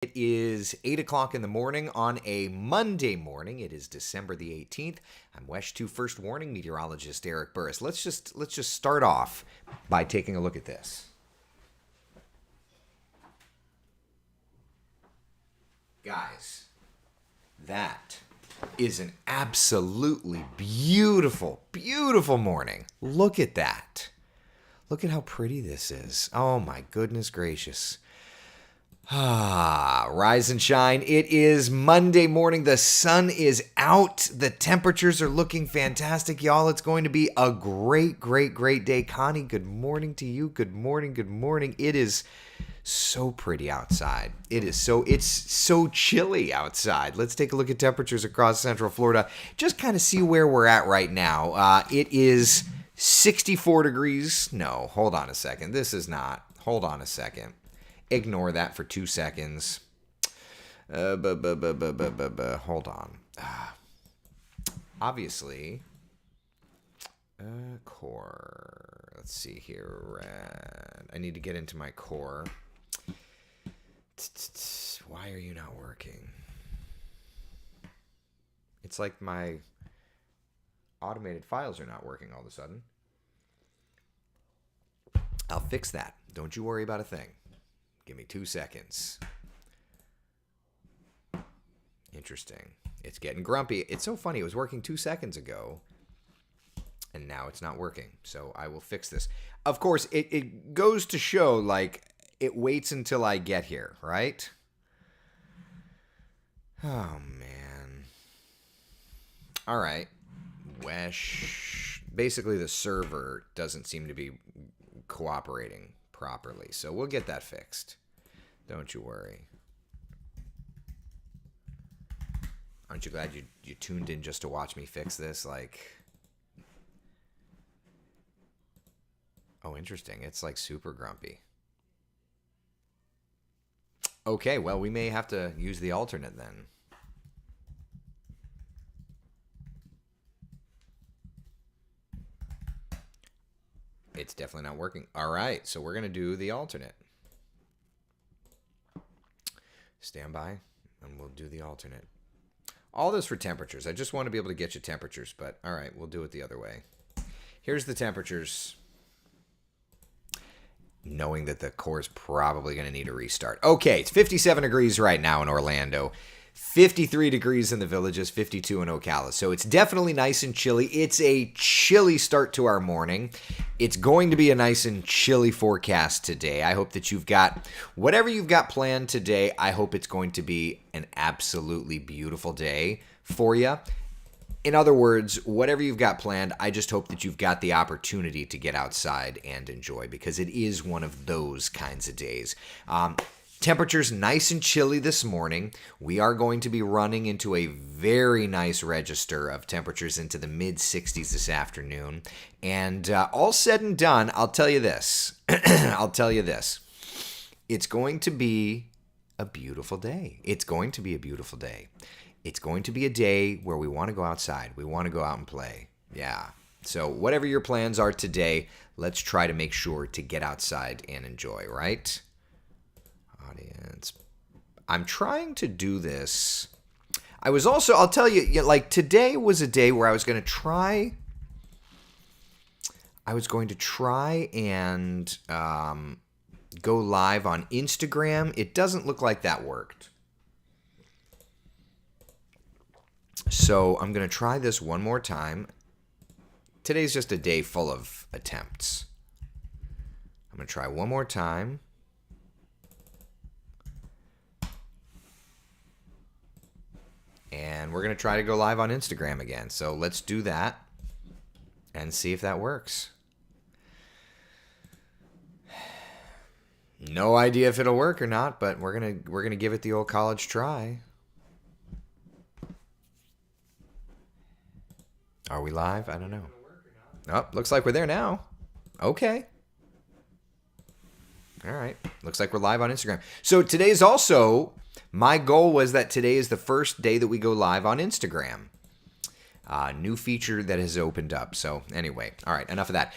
It is 8 o'clock in the morning on a Monday morning. It is December the 18th. I'm WESH 2 First Warning meteorologist Eric Burris. Let's just start off by taking a look at this. Guys, that is an absolutely beautiful, beautiful morning. Look at that. Look at how pretty this is. Oh my goodness gracious. Rise and shine. It is Monday morning. The sun is out. The temperatures are looking fantastic, y'all. It's going to be a great, great, great day. Connie, good morning to you. Good morning. Good morning. It is so pretty outside. It's so chilly outside. Let's take a look at temperatures across Central Florida. Just kind of see where we're at right now. It is 64 degrees. No, hold on a second. This is not. Hold on a second. Ignore that for 2 seconds. Hold on. Obviously, core. Let's see here. I need to get into my core. Why are you not working? It's like my automated files are not working all of a sudden. I'll fix that. Don't you worry about a thing. Give me 2 seconds. Interesting. It's getting grumpy. It's so funny. It was working 2 seconds ago, and now it's not working. So I will fix this. Of course, it goes to show, like, it waits until I get here, right? Oh, man. All right. WESH. Basically, the server doesn't seem to be cooperating properly. So we'll get that fixed. Don't you worry. Aren't you glad you tuned in just to watch me fix this? Like, oh, interesting. It's like super grumpy. Okay, well, we may have to use the alternate then. It's definitely not working. All right, so we're going to do the alternate. Stand by, and we'll do the alternate. All this for temperatures. I just want to be able to get you temperatures, but all right, we'll do it the other way. Here's the temperatures, knowing that the core is probably going to need a restart. Okay, it's 57 degrees right now in Orlando. 53 degrees in the Villages, 52 in Ocala. So it's definitely nice and chilly. It's a chilly start to our morning. It's going to be a nice and chilly forecast today. I hope that you've got whatever you've got planned today. I hope it's going to be an absolutely beautiful day for you. In other words, whatever you've got planned, I just hope that you've got the opportunity to get outside and enjoy, because it is one of those kinds of days. Temperatures nice and chilly this morning. We are going to be running into a very nice register of temperatures into the mid-60s this afternoon. And all said and done, I'll tell you this. It's going to be a beautiful day. It's going to be a beautiful day. It's going to be a day where we want to go outside. We want to go out and play. Yeah. So whatever your plans are today, let's try to make sure to get outside and enjoy, right? Audience. I'm trying to do this. I'll tell you, like, today was a day where I was going to try and go live on Instagram. It doesn't look like that worked. So I'm going to try this one more time. Today's just a day full of attempts. I'm going to try one more time. And we're going to try to go live on Instagram again. So let's do that and see if that works. No idea if it'll work or not, but we're going to give it the old college try. Are we live? I don't know. Oh, looks like we're there now. Okay. All right. Looks like we're live on Instagram. So today's also, my goal was that today is the first day that we go live on Instagram. New feature that has opened up. So anyway, all right, enough of that.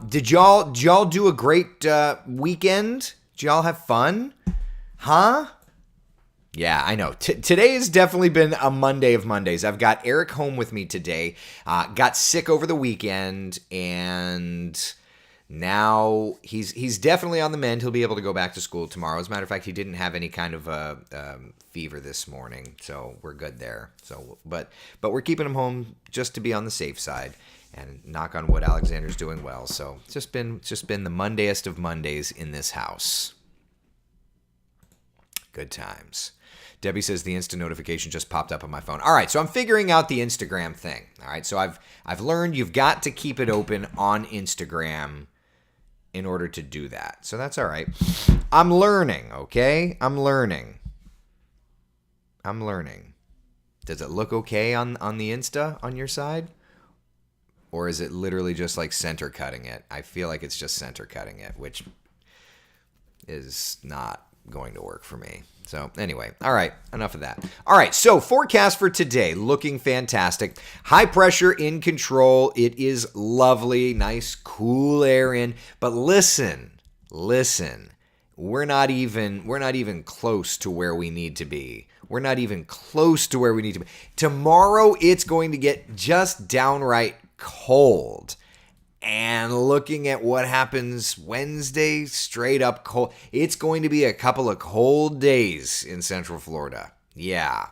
Did y'all do a great weekend? Did y'all have fun? Huh? Yeah, I know. Today has definitely been a Monday of Mondays. I've got Eric home with me today. Got sick over the weekend, and now he's definitely on the mend. He'll be able to go back to school tomorrow. As a matter of fact, he didn't have any kind of fever this morning, so we're good there. So, but we're keeping him home just to be on the safe side. And knock on wood, Alexander's doing well. So it's just been the Mondayest of Mondays in this house. Good times. Debbie says the instant notification just popped up on my phone. All right, so I'm figuring out the Instagram thing. All right, so I've learned you've got to keep it open on Instagram in order to do that. So that's all right. I'm learning, okay? I'm learning. Does it look okay on the Insta on your side? Or is it literally just like center cutting it? I feel like it's just center cutting it, which is not going to work for me. So anyway, all right, enough of that. All right, so forecast for today, looking fantastic. High pressure in control. It is lovely, nice cool air in. But listen, we're not even close to where we need to be. Tomorrow, it's going to get just downright cold. And looking at what happens Wednesday, straight up cold. It's going to be a couple of cold days in Central Florida. Yeah.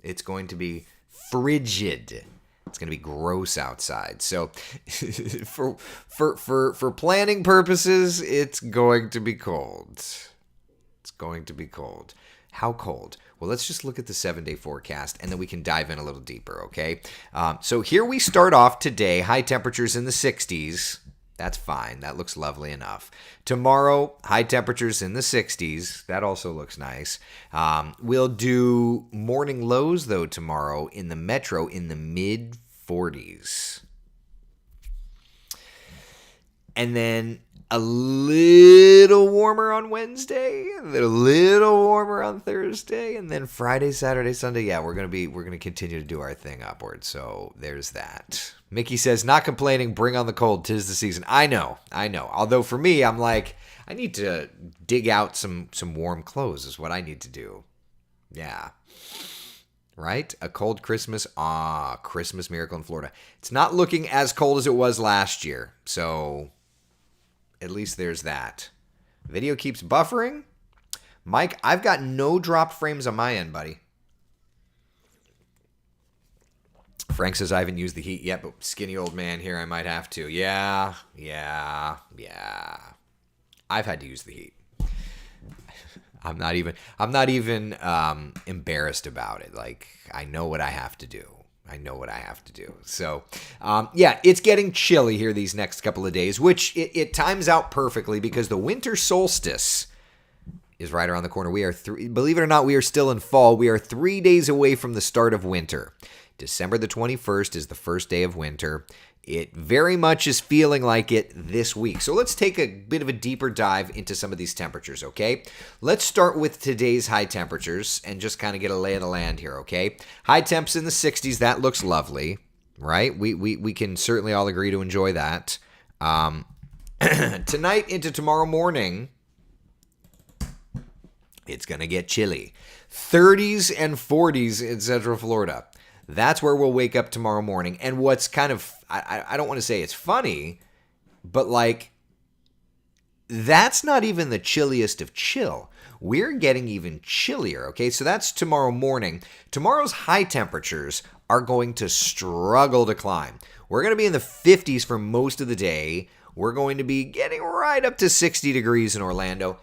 It's going to be frigid. It's going to be gross outside. So for planning purposes, it's going to be cold. How cold? Well, let's just look at the 7-day forecast, and then we can dive in a little deeper, okay? So here we start off today. High temperatures in the 60s. That's fine. That looks lovely enough. Tomorrow, high temperatures in the 60s. That also looks nice. We'll do morning lows, though, tomorrow in the metro in the mid-40s. And then a little warmer on Wednesday, a little warmer on Thursday, and then Friday, Saturday, Sunday. Yeah, we're gonna continue to do our thing upward. So there's that. Mickey says, not complaining, bring on the cold, 'tis the season. I know. Although for me, I'm like, I need to dig out some warm clothes is what I need to do. Yeah. Right? A cold Christmas. Christmas miracle in Florida. It's not looking as cold as it was last year. So at least there's that. Video keeps buffering. Mike, I've got no dropped frames on my end, buddy. Frank says I haven't used the heat yet, but skinny old man here, I might have to. Yeah. I've had to use the heat. I'm not even embarrassed about it. Like, I know what I have to do. So, yeah, it's getting chilly here these next couple of days, which it times out perfectly because the winter solstice is right around the corner. Believe it or not, we are still in fall. We are 3 days away from the start of winter. December the 21st is the first day of winter. It very much is feeling like it this week. So let's take a bit of a deeper dive into some of these temperatures, okay? Let's start with today's high temperatures and just kind of get a lay of the land here, okay? High temps in the 60s, that looks lovely, right? We can certainly all agree to enjoy that. Tonight into tomorrow morning, it's going to get chilly. 30s and 40s in Central Florida. That's where we'll wake up tomorrow morning. And what's kind of, I don't want to say it's funny, but like, that's not even the chilliest of chill. We're getting even chillier, okay? So that's tomorrow morning. Tomorrow's high temperatures are going to struggle to climb. We're going to be in the 50s for most of the day. We're going to be getting right up to 60 degrees in Orlando.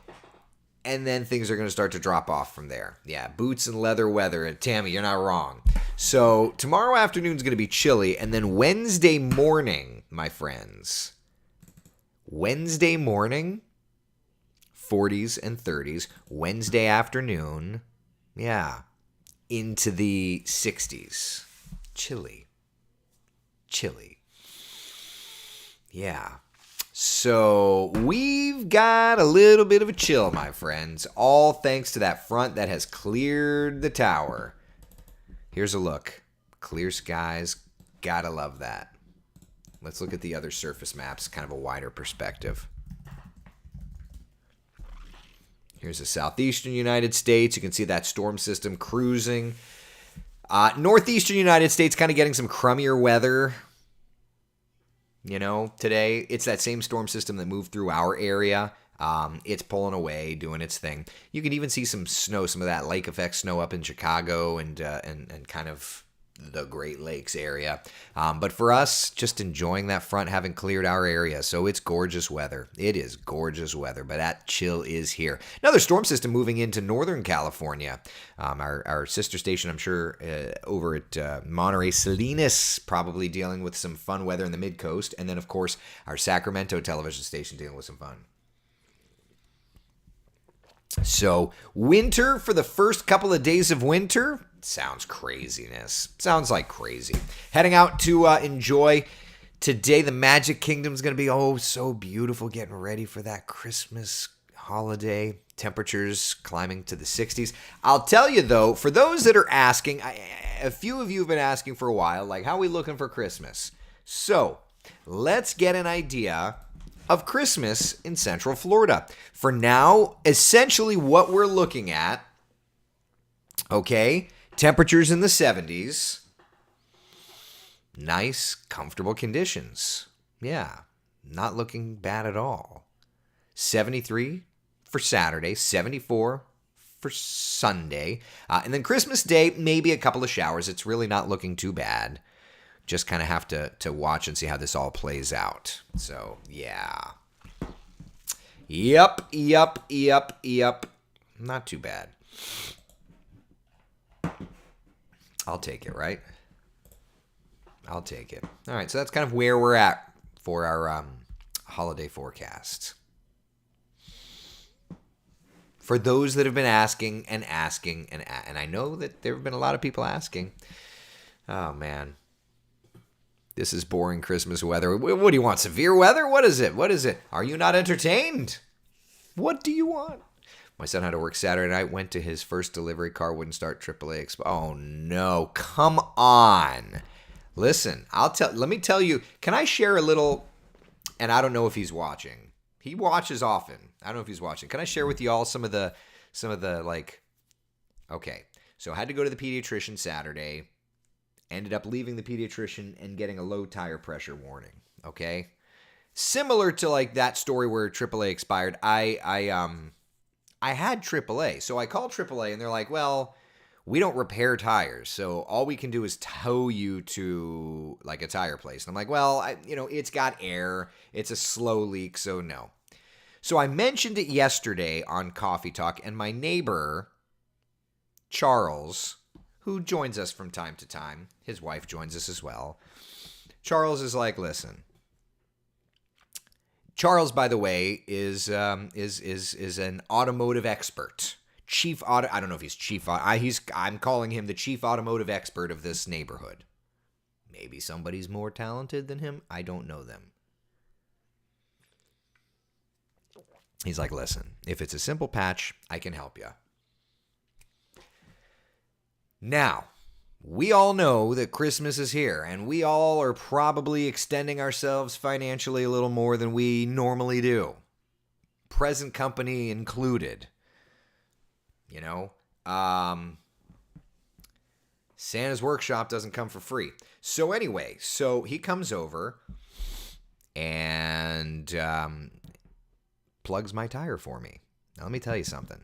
And then things are going to start to drop off from there. Yeah, boots and leather weather. And Tammy, you're not wrong. So tomorrow afternoon is going to be chilly. And then Wednesday morning, my friends. Wednesday morning, 40s and 30s. Wednesday afternoon, yeah, into the 60s. Chilly. Yeah. So we've got a little bit of a chill, my friends, all thanks to that front that has cleared the tower. Here's a look. Clear skies. Gotta love that. Let's look at the other surface maps, kind of a wider perspective. Here's the southeastern United States. You can see that storm system cruising. Northeastern United States kind of getting some crummier weather. Today. It's that same storm system that moved through our area. It's pulling away, doing its thing. You can even see some snow, some of that lake effect snow up in Chicago and kind of the Great Lakes area. But for us, just enjoying that front having cleared our area. So it's gorgeous weather. It is gorgeous weather, but that chill is here. Another storm system moving into Northern California. Our sister station, I'm sure, over at Monterey Salinas, probably dealing with some fun weather in the mid-coast. And then, of course, our Sacramento television station dealing with some fun. So winter for the first couple of days of winter sounds craziness. Sounds like crazy. Heading out to enjoy today. The Magic Kingdom's going to be so beautiful. Getting ready for that Christmas holiday. Temperatures climbing to the 60s. I'll tell you though, for those that are asking, a few of you have been asking for a while, like how are we looking for Christmas? So let's get an idea of Christmas in Central Florida. For now, essentially what we're looking at, okay, temperatures in the 70s, nice, comfortable conditions. Yeah, not looking bad at all. 73 for Saturday, 74 for Sunday, and then Christmas Day, maybe a couple of showers. It's really not looking too bad. Just kind of have to watch and see how this all plays out. So, yeah. Yep. Not too bad. I'll take it, right? I'll take it. All right, so that's kind of where we're at for our holiday forecast. For those that have been asking, and I know that there have been a lot of people asking, oh, man. This is boring Christmas weather. What do you want? Severe weather? What is it? Are you not entertained? What do you want? My son had to work Saturday night, went to his first delivery, car wouldn't start, AAA. Oh, no. Come on. Listen, let me tell you, can I share a little, and I don't know if he's watching. He watches often. I don't know if he's watching. Can I share with you all some of the okay. So I had to go to the pediatrician Saturday. Ended up leaving the pediatrician and getting a low tire pressure warning, okay? Similar to like that story where AAA expired, I had AAA. So I called AAA and they're like, well, we don't repair tires. So all we can do is tow you to like a tire place. And I'm like, well, it's got air. It's a slow leak, so no. So I mentioned it yesterday on Coffee Talk, and my neighbor, Charles, who joins us from time to time. His wife joins us as well. Charles is like, listen. Charles, by the way, is an automotive expert. I don't know if he's chief. I'm calling him the chief automotive expert of this neighborhood. Maybe somebody's more talented than him. I don't know them. He's like, listen, if it's a simple patch, I can help you. Now, we all know that Christmas is here, and we all are probably extending ourselves financially a little more than we normally do. Present company included. Santa's workshop doesn't come for free. So anyway, he comes over and plugs my tire for me. Now, let me tell you something.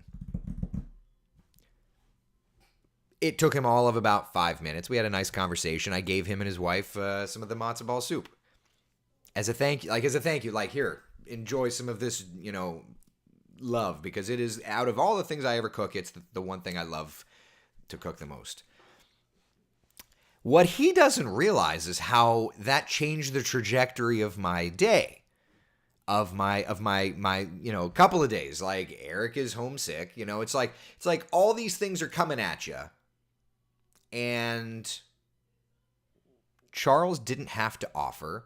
It took him all of about 5 minutes. We had a nice conversation. I gave him and his wife some of the matzo ball soup. As a thank you, like, here, enjoy some of this, love, because it is, out of all the things I ever cook, it's the one thing I love to cook the most. What he doesn't realize is how that changed the trajectory of my day. Of my couple of days. Like, Eric is homesick. It's like all these things are coming at you. And Charles didn't have to offer.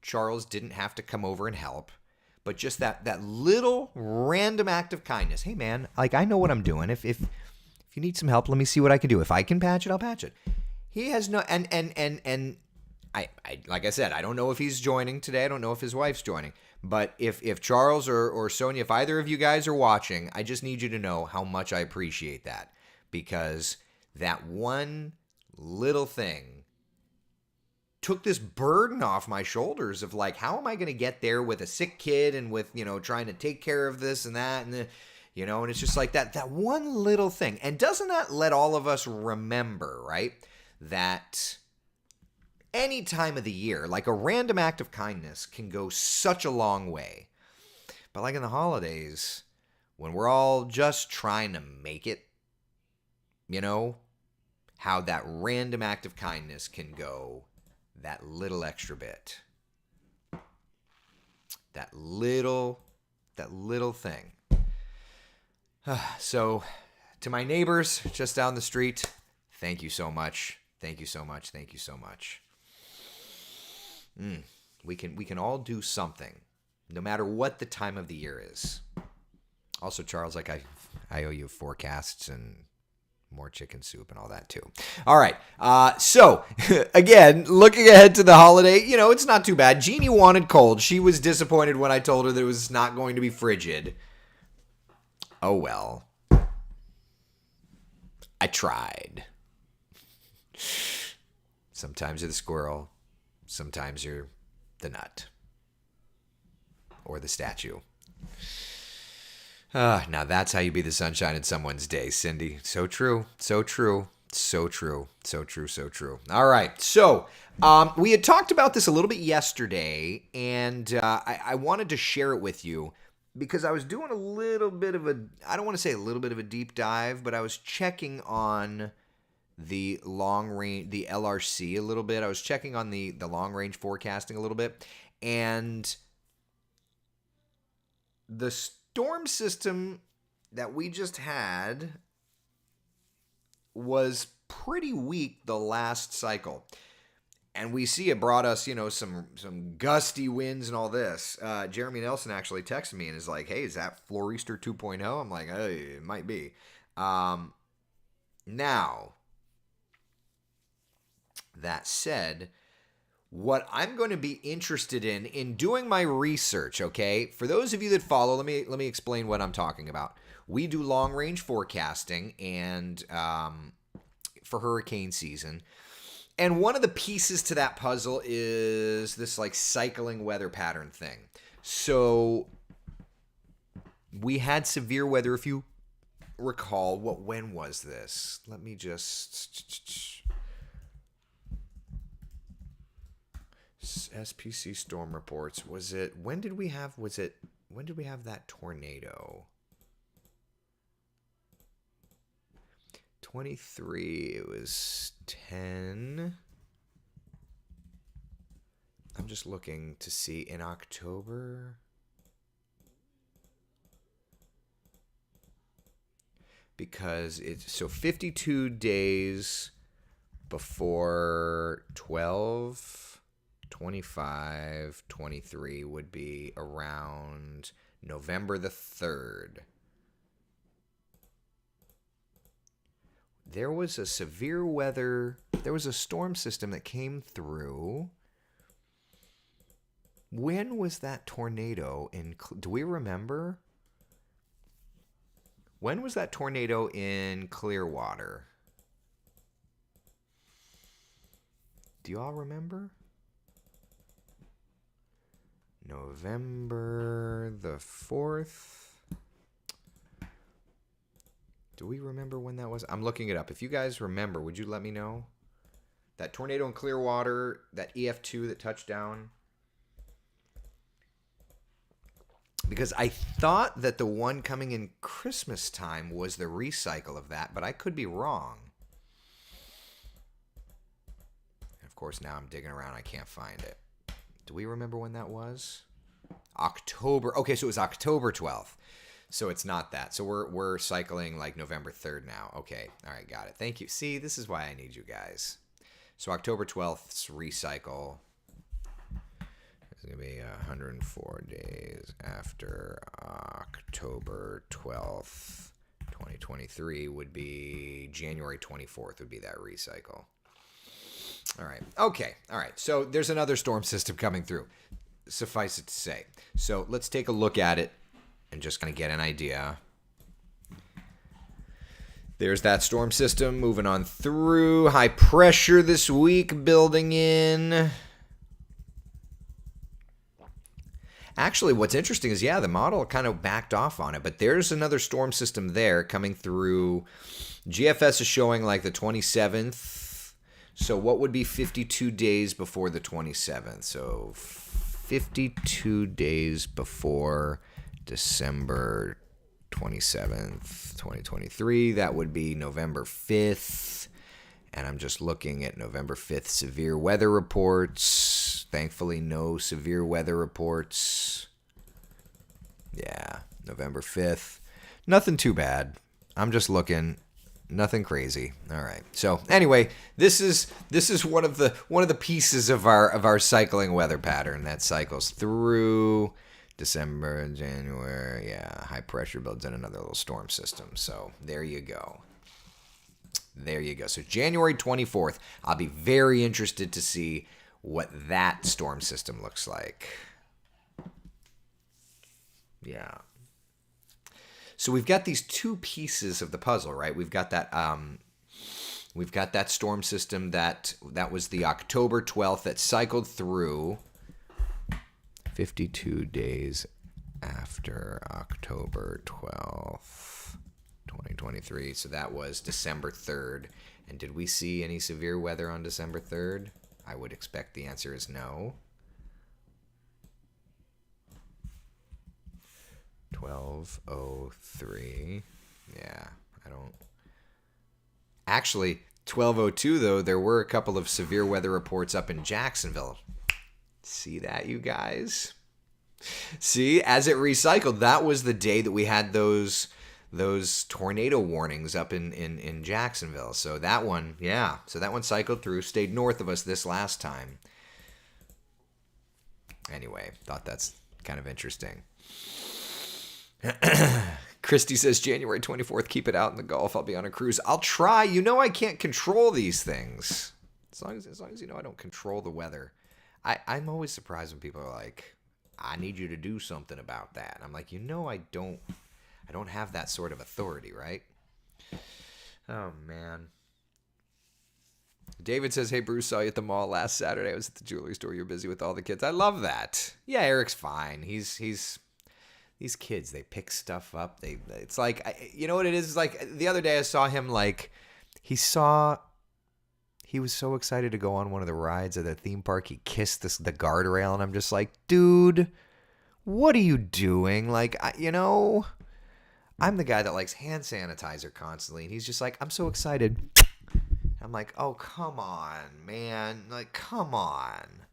Charles didn't have to come over and help. But just that little random act of kindness. Hey, man, like, I know what I'm doing. If you need some help, let me see what I can do. If I can patch it, I'll patch it. He has no, and I like I said, I don't know if he's joining today. I don't know if his wife's joining. But if Charles or Sonia, if either of you guys are watching, I just need you to know how much I appreciate that, because that one little thing took this burden off my shoulders of like, how am I going to get there with a sick kid and with, trying to take care of this and that and and it's just like that one little thing. And doesn't that let all of us remember, right, that any time of the year, like a random act of kindness can go such a long way. But like in the holidays, when we're all just trying to make it, how that random act of kindness can go that little extra bit. That little thing. So, to my neighbors just down the street, thank you so much. Thank you so much. Thank you so much. We can all do something, no matter what the time of the year is. Also, Charles, like I owe you forecasts and more chicken soup and all that too. All right. So again, looking ahead to the holiday, it's not too bad. Jeannie wanted cold. She was disappointed when I told her that it was not going to be frigid. Oh well. I tried. Sometimes you're the squirrel. Sometimes you're the nut. Or the statue. Now that's how you be the sunshine in someone's day, Cindy. So true. So true. So true. So true. So true. All right. So we had talked about this a little bit yesterday, and I wanted to share it with you because I was doing a little bit of I don't want to say a little bit of a deep dive, but I was checking on the long range, the LRC a little bit. I was checking on the long range forecasting a little bit, and the storm system that we just had was pretty weak the last cycle. And we see it brought us, some gusty winds and all this. Jeremy Nelson actually texted me and is like, hey, is that Florester 2.0? I'm like, hey, it might be. Now, that said, what I'm going to be interested in doing my research, okay? For those of you that follow, let me explain what I'm talking about. We do long range forecasting and for hurricane season. And one of the pieces to that puzzle is this like cycling weather pattern thing. So we had severe weather, if you recall. When was this? Let me just SPC storm reports. When did we have that tornado? 23, it was 10. I'm just looking to see in October. Because it's 52 days before 12, 25, 23 would be around November the 3rd. There was a severe weather, there was a storm system that came through. When was that tornado do we remember? When was that tornado in Clearwater? Do you all remember? November the 4th. Do we remember when that was? I'm looking it up. If you guys remember, would you let me know? That tornado in Clearwater, that EF2 that touched down. Because I thought that the one coming in Christmas time was the recycle of that, but I could be wrong. Of course, now I'm digging around. I can't find it. Do we remember when that was? October. Okay, so it was October 12th. So it's not that. So we're cycling like November 3rd now. Okay. All right, got it. Thank you. See, this is why I need you guys. So October 12th's recycle is going to be 104 days after October 12th. 2023 would be January 24th would be that recycle. All right. Okay. All right. So there's another storm system coming through. suffice it to say. So let's take a look at it and just kind of get an idea. There's that storm system moving on through. High pressure this week building in. Actually, what's interesting is, the model kind of backed off on it, but there's another storm system there coming through. GFS is showing like the 27th. So what would be 52 days before the 27th? So 52 days before December 27th, 2023. That would be November 5th. And I'm just looking at November 5th severe weather reports. Thankfully, no severe weather reports. Yeah, November 5th. Nothing too bad. I'm just looking. Nothing crazy. All right. So anyway, this is one of the pieces of our cycling weather pattern that cycles through December and January. Yeah, high pressure builds in another little storm system. So there you go. There you go. So January 24th, I'll be very interested to see what that storm system looks like. Yeah. So we've got these two pieces of the puzzle, right? We've got that storm system that was the October 12th that cycled through 52 days after October 12th, 2023. So that was December 3rd. And did we see any severe weather on December 3rd? I would expect the answer is no. 12:03. Yeah, I don't. Actually, 12:02 though, there were a couple of severe weather reports up in Jacksonville. See that, you guys? See, as it recycled, that was the day that we had those tornado warnings up in Jacksonville. So that one, so that one cycled through, stayed north of us this last time. Anyway, thought that's kind of interesting. Christy says January 24th, keep it out in the Gulf. I'll be on a cruise. I'll try. You know I can't control these things. As long as you know I don't control the weather. I'm always surprised when people are like, I need you to do something about that. And I'm like, I don't have that sort of authority, right? Oh, man. David says, hey, Bruce, saw you at the mall last Saturday. I was at the jewelry store. You're busy with all the kids. I love that. Yeah, Eric's fine. He's these kids, they pick stuff up. It's like, you know what it is? It's like the other day I saw him, like, he was so excited to go on one of the rides at the theme park. He kissed the guardrail, and I'm just like, dude, what are you doing? Like, I'm the guy that likes hand sanitizer constantly, and he's just like, I'm so excited. I'm like, oh, come on, man. Like, come on.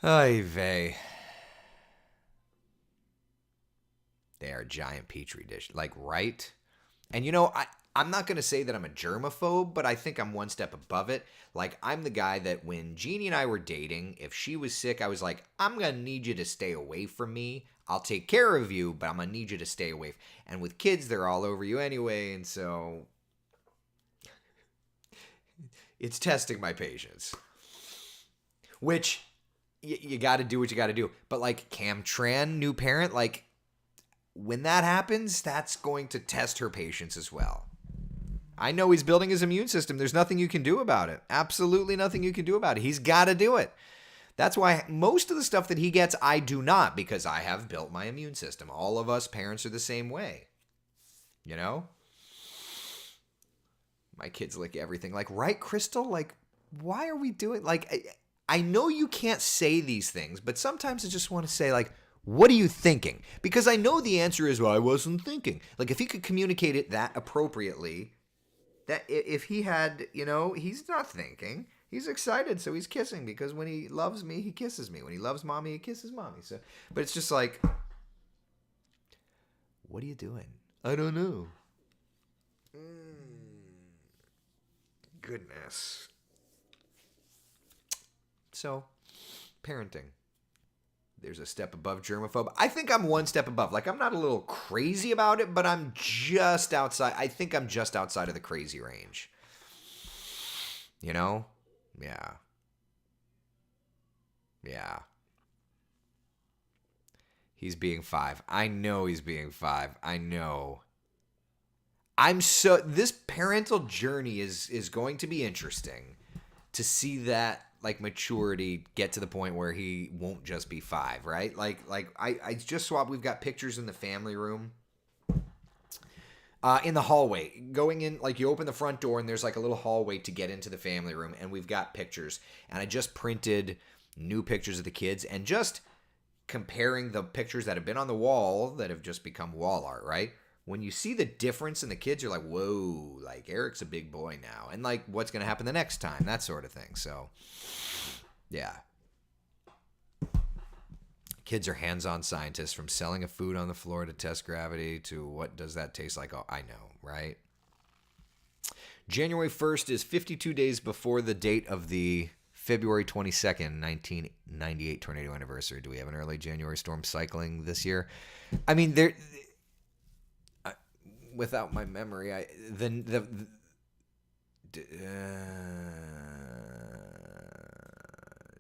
Ay vey. They are giant petri dish. Like, right? And I'm not going to say that I'm a germaphobe, but I think I'm one step above it. Like, I'm the guy that when Jeannie and I were dating, if she was sick, I was like, I'm going to need you to stay away from me. I'll take care of you, but I'm going to need you to stay away. And with kids, they're all over you anyway, and so it's testing my patience. Which, you got to do what you got to do. But, like, Cam Tran, new parent, like, when that happens, that's going to test her patience as well. I know he's building his immune system. There's nothing you can do about it. Absolutely nothing you can do about it. He's got to do it. That's why most of the stuff that he gets, I do not, because I have built my immune system. All of us parents are the same way. My kids lick everything. Like, right, Crystal? Like, why are we doing... Like, I know you can't say these things, but sometimes I just want to say, like, what are you thinking? Because I know the answer is, well, I wasn't thinking. Like, if he could communicate it that appropriately, that if he had, he's not thinking. He's excited, so he's kissing, because when he loves me, he kisses me. When he loves mommy, he kisses mommy. So, but it's just like, what are you doing? I don't know. Goodness. So, parenting. There's a step above germaphobe. I think I'm one step above. Like, I'm not a little crazy about it, but I'm just outside. I think I'm just outside of the crazy range. Yeah. Yeah. He's being 5. I know he's being 5. I know. This parental journey is going to be interesting to see that like maturity get to the point where he won't just be 5, right? I just swapped. We've got pictures in the family room. In the hallway, going in, like you open the front door and there's like a little hallway to get into the family room, and we've got pictures. And I just printed new pictures of the kids and just comparing the pictures that have been on the wall that have just become wall art, right? When you see the difference in the kids, you're like, whoa, like Eric's a big boy now. And like, what's going to happen the next time? That sort of thing. So, yeah. Kids are hands-on scientists, from selling a food on the floor to test gravity to what does that taste like? Oh, I know, right? January 1st is 52 days before the date of the February 22nd, 1998 tornado anniversary. Do we have an early January storm cycling this year? I mean, without my memory,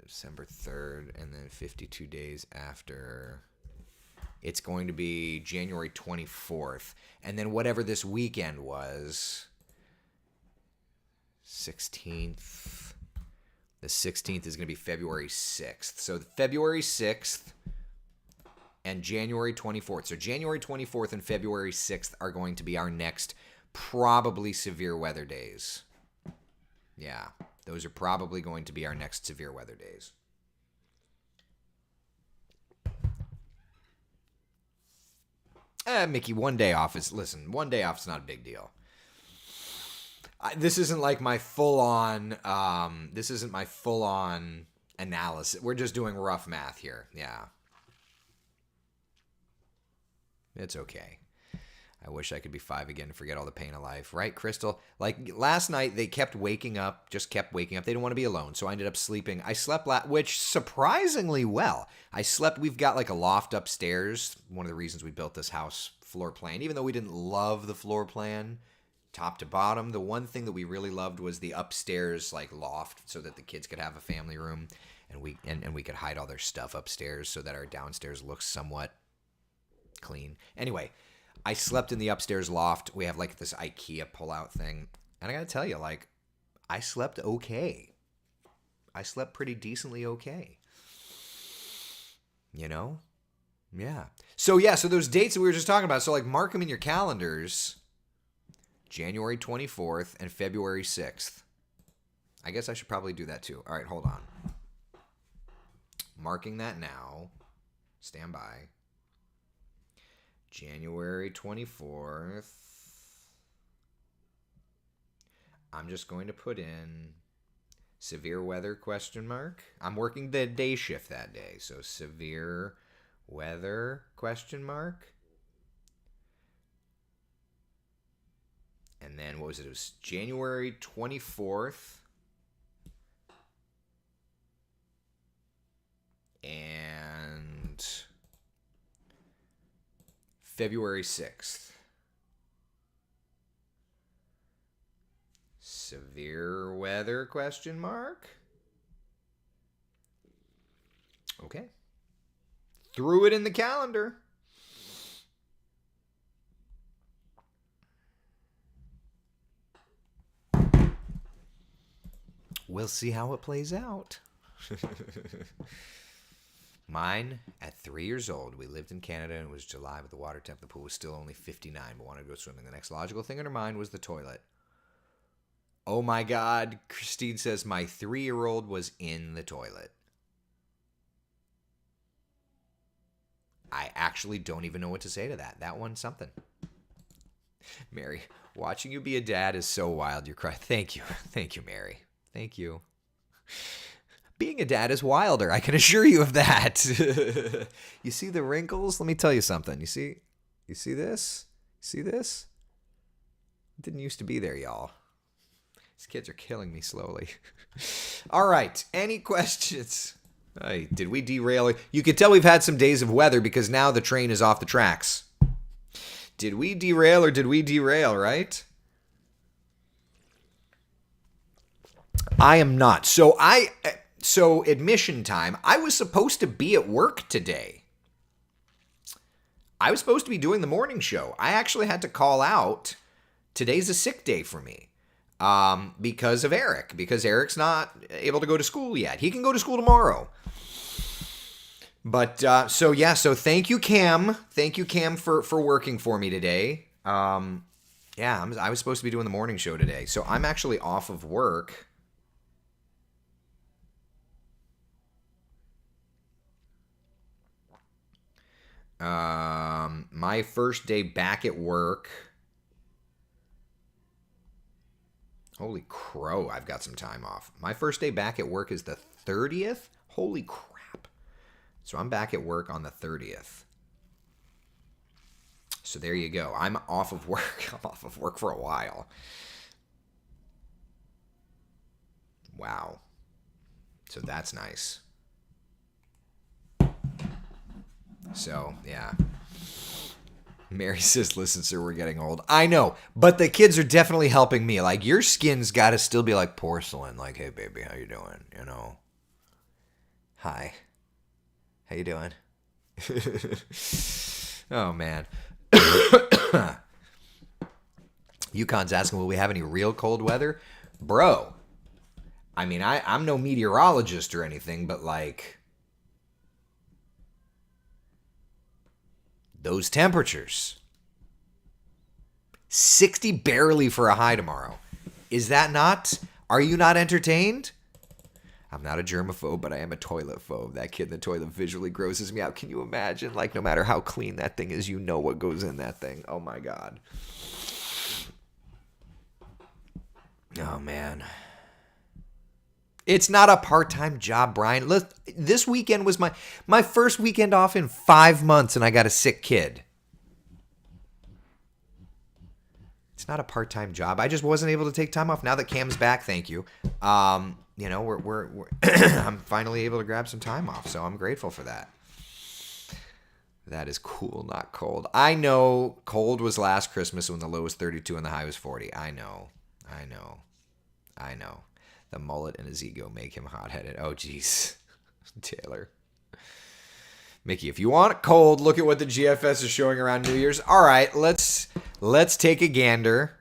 December 3rd, and then 52 days after, it's going to be January 24th. And then whatever this weekend was, 16th. The 16th is going to be February 6th. So February 6th and January 24th. So January 24th and February 6th are going to be our next probably severe weather days. Yeah. Those are probably going to be our next severe weather days. Mickey, one day off is not a big deal. This isn't like my full-on, analysis. We're just doing rough math here. Yeah. It's okay. I wish I could be 5 again and forget all the pain of life. Right, Crystal? Like, last night, they kept waking up. They didn't want to be alone, so I ended up sleeping. I slept, which surprisingly well. We've got, like, a loft upstairs. One of the reasons we built this house floor plan, even though we didn't love the floor plan, top to bottom, the one thing that we really loved was the upstairs, like, loft, so that the kids could have a family room, and we could hide all their stuff upstairs so that our downstairs looks somewhat clean. Anyway, I slept in the upstairs loft. We have like this IKEA pull-out thing. And I gotta tell you, like, I slept okay. I slept pretty decently okay. You know? Yeah. So those dates that we were just talking about, so like mark them in your calendars. January 24th and February 6th. I guess I should probably do that too. All right, hold on. Marking that now. Stand by. January 24th. I'm just going to put in severe weather ? I'm working the day shift that day, so severe weather ? And then what was it? It was January 24th. And February 6th. Severe weather ? Okay. Threw it in the calendar. We'll see how it plays out. Mine, at 3 years old, we lived in Canada and it was July, but the water temp, the pool was still only 59, but wanted to go swimming. The next logical thing in her mind was the toilet. Oh my God, Christine says my 3-year-old was in the toilet. I actually don't even know what to say to that. That one's something. Mary, watching you be a dad is so wild. You cry. Thank you. Thank you, Mary. Thank you. Being a dad is wilder. I can assure you of that. You see the wrinkles? Let me tell you something. You see this? See this? It didn't used to be there, y'all. These kids are killing me slowly. All right. Any questions? Hey, did we derail? You can tell we've had some days of weather because now the train is off the tracks. Did we derail or did we derail, right? I am not. So So admission time. I was supposed to be at work today. I was supposed to be doing the morning show. I actually had to call out. Today's a sick day for me because of Eric. Because Eric's not able to go to school yet. He can go to school tomorrow. But so thank you, Cam. Thank you, Cam, for working for me today. I was supposed to be doing the morning show today. So I'm actually off of work. My first day back at work. Holy crow, I've got some time off. My first day back at work is the 30th. Holy crap. So I'm back at work on the 30th. So there you go. I'm off of work. I'm off of work for a while. Wow. So that's nice. So, yeah. Mary says, listen, sir, we're getting old. I know, but the kids are definitely helping me. Like, your skin's got to still be like porcelain. Like, hey, baby, how you doing? You know? Hi. How you doing? Oh, man. Yukon's asking, will we have any real cold weather? Bro, I mean, I'm no meteorologist or anything, but like... those temperatures. 60 barely for a high tomorrow. Is that not? Are you not entertained? I'm not a germaphobe, but I am a toilet phobe. That kid in the toilet visually grosses me out. Can you imagine? Like, no matter how clean that thing is, you know what goes in that thing. Oh, my God. Oh, man. It's not a part-time job, Brian. Look, this weekend was my first weekend off in 5 months, and I got a sick kid. It's not a part-time job. I just wasn't able to take time off. Now that Cam's back, thank you. We're I'm finally able to grab some time off, so I'm grateful for that. That is cool, not cold. I know cold was last Christmas when the low was 32 and the high was 40. I know. The mullet and his ego make him hot-headed. Oh, jeez. Taylor. Mickey, if you want it cold, look at what the GFS is showing around New Year's. All right, let's take a gander.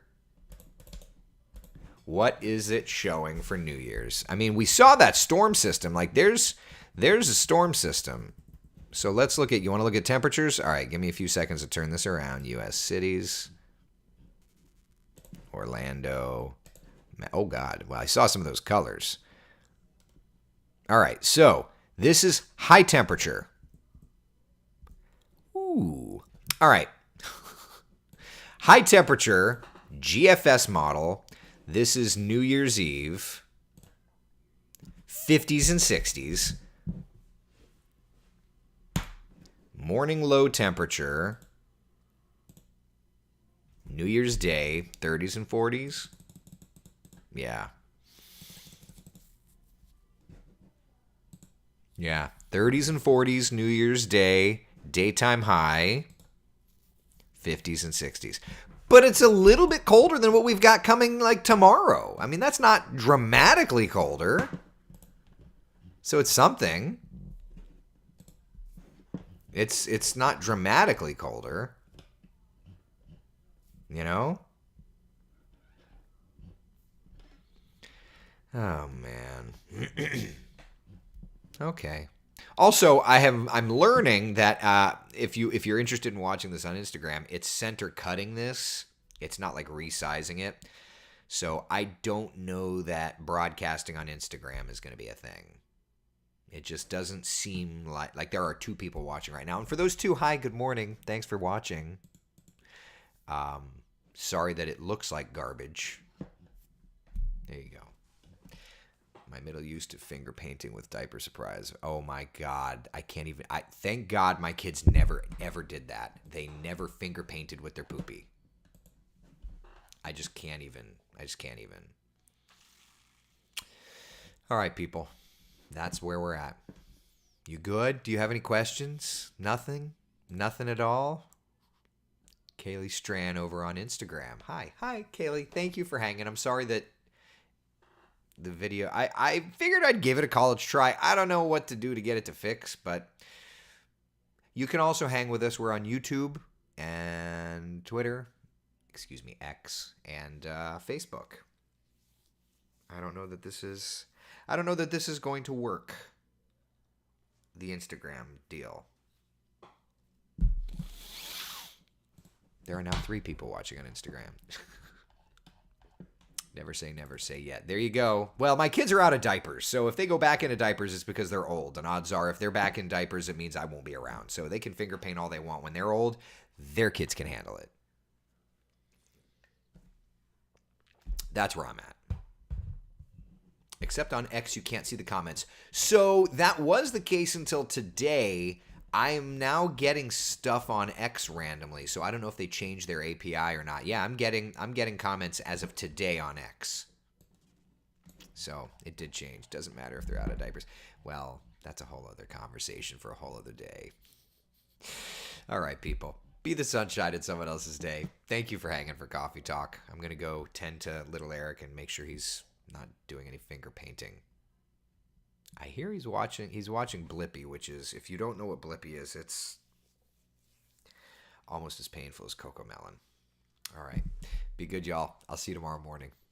What is it showing for New Year's? I mean, we saw that storm system. Like, there's a storm system. So let's look at, you want to look at temperatures? All right, give me a few seconds to turn this around. U.S. cities. Orlando. Oh, God. Well, I saw some of those colors. All right. So this is high temperature. Ooh. All right. High temperature GFS model. This is New Year's Eve. 50s and 60s. Morning low temperature. New Year's Day. 30s and 40s. Yeah. 30s and 40s, New Year's Day, daytime high, 50s and 60s. But it's a little bit colder than what we've got coming like tomorrow. I mean, that's not dramatically colder. So it's something. It's not dramatically colder. You know? Oh, man. Okay. Also, I'm learning that if you're interested in watching this on Instagram, it's center cutting this. It's not like resizing it. So I don't know that broadcasting on Instagram is going to be a thing. It just doesn't seem like there are 2 people watching right now. And for those 2, hi, good morning. Thanks for watching. Sorry that it looks like garbage. There you go. My middle used to finger painting with diaper surprise. Oh my God. Thank God my kids never, ever did that. They never finger painted with their poopy. I just can't even. All right, people. That's where we're at. You good? Do you have any questions? Nothing? Nothing at all? Kaylee Strand over on Instagram. Hi, Kaylee. Thank you for hanging. I'm sorry that the video. I figured I'd give it a college try. I don't know what to do to get it to fix, but you can also hang with us. We're on YouTube and Twitter, X, and Facebook. I don't know that this is going to work. The Instagram deal. There are now 3 people watching on Instagram. Never say yet. There you go. Well, my kids are out of diapers, so if they go back into diapers, it's because they're old. And odds are, if they're back in diapers, it means I won't be around. So they can finger paint all they want. When they're old, their kids can handle it. That's where I'm at. Except on X, you can't see the comments. So that was the case until today. I am now getting stuff on X randomly, so I don't know if they changed their API or not. Yeah, I'm getting comments as of today on X. So it did change. Doesn't matter if they're out of diapers. Well, that's a whole other conversation for a whole other day. All right, people. Be the sunshine in someone else's day. Thank you for hanging for Coffee Talk. I'm going to go tend to little Eric and make sure he's not doing any finger painting. I hear he's watching Blippi, which is, if you don't know what Blippi is, it's almost as painful as Cocomelon. All right. Be good, y'all. I'll see you tomorrow morning.